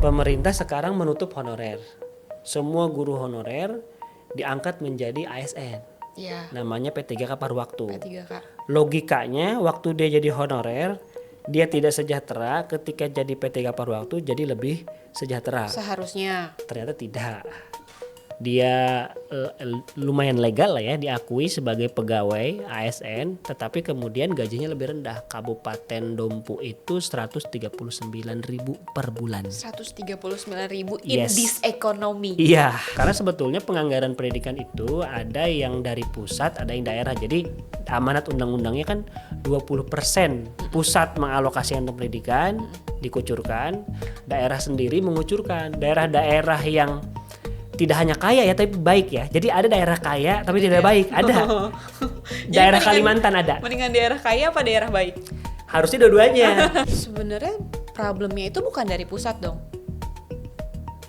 Pemerintah sekarang menutup honorer. Semua guru honorer diangkat menjadi ASN. Iya. Namanya P3K paruh waktu. P3K. Logikanya waktu dia jadi honorer, dia tidak sejahtera, ketika jadi P3K paruh waktu jadi lebih sejahtera. Seharusnya. Ternyata tidak. Dia lumayan legal lah ya, diakui sebagai pegawai ASN, tetapi kemudian gajinya lebih rendah. Kabupaten Dompu itu 139.000 per bulan. 139.000 in Yes. this economy. Iya, karena sebetulnya penganggaran pendidikan itu ada yang dari pusat, ada yang daerah. Jadi amanat undang-undangnya kan 20% pusat mengalokasikan untuk pendidikan, dikucurkan, daerah sendiri mengucurkan. Daerah-daerah yang tidak hanya kaya ya tapi baik ya. Jadi ada daerah kaya tapi tidak baik, ada. Daerah Kalimantan ada. Mendingan daerah kaya apa daerah baik? Harusnya dua-duanya. Sebenarnya problemnya itu bukan dari pusat dong.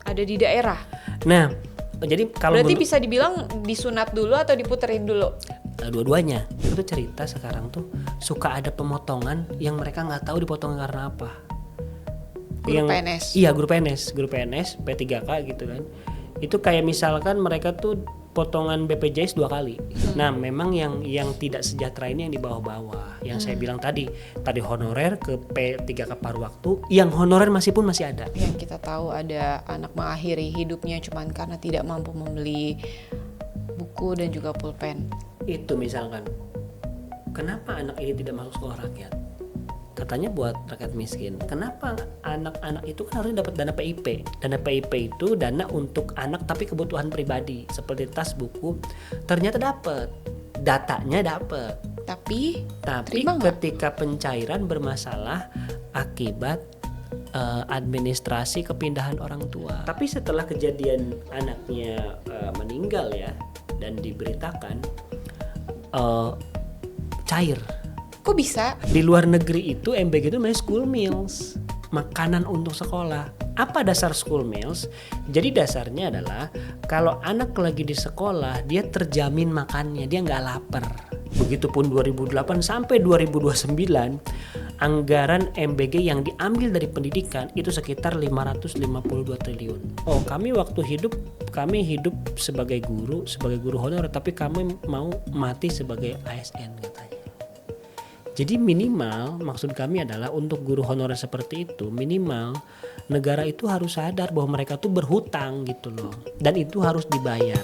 Ada di daerah. Nah, jadi kalau Berarti bisa dibilang disunat dulu atau diputerin dulu? dua-duanya. Itu tuh cerita sekarang tuh suka ada pemotongan yang mereka nggak tahu dipotong karena apa. Guru PNS. Iya, guru PNS, P3K gitu kan. Itu kayak misalkan mereka tuh potongan BPJS 2 kali. Nah, memang yang tidak sejahtera ini yang di bawah-bawah. Yang saya bilang tadi honorer ke P3K paruh waktu, yang honorer masih ada. Yang kita tahu ada anak mengakhiri hidupnya cuman karena tidak mampu membeli buku dan juga pulpen. Itu misalkan, kenapa anak ini tidak masuk sekolah rakyat? Katanya buat rakyat miskin. Kenapa anak-anak itu kan harusnya dapat dana PIP. Dana PIP itu dana untuk anak tapi kebutuhan pribadi seperti tas, buku. Ternyata dapat, datanya dapat. Tapi Ketika pencairan bermasalah akibat administrasi kepindahan orang tua. Tapi setelah kejadian anaknya meninggal ya dan diberitakan cair. kok bisa? Di luar negeri itu MBG itu namanya school meals, makanan untuk sekolah. Apa dasar school meals? Jadi dasarnya adalah kalau anak lagi di sekolah dia terjamin makannya, dia nggak lapar. Begitupun 2008 sampai 2029 anggaran MBG yang diambil dari pendidikan itu sekitar 552 triliun. Oh, kami hidup sebagai guru honorer, tapi kami mau mati sebagai ASN katanya. Jadi minimal maksud kami adalah untuk guru honorer seperti itu minimal negara itu harus sadar bahwa mereka tuh berhutang gitu loh, dan itu harus dibayar.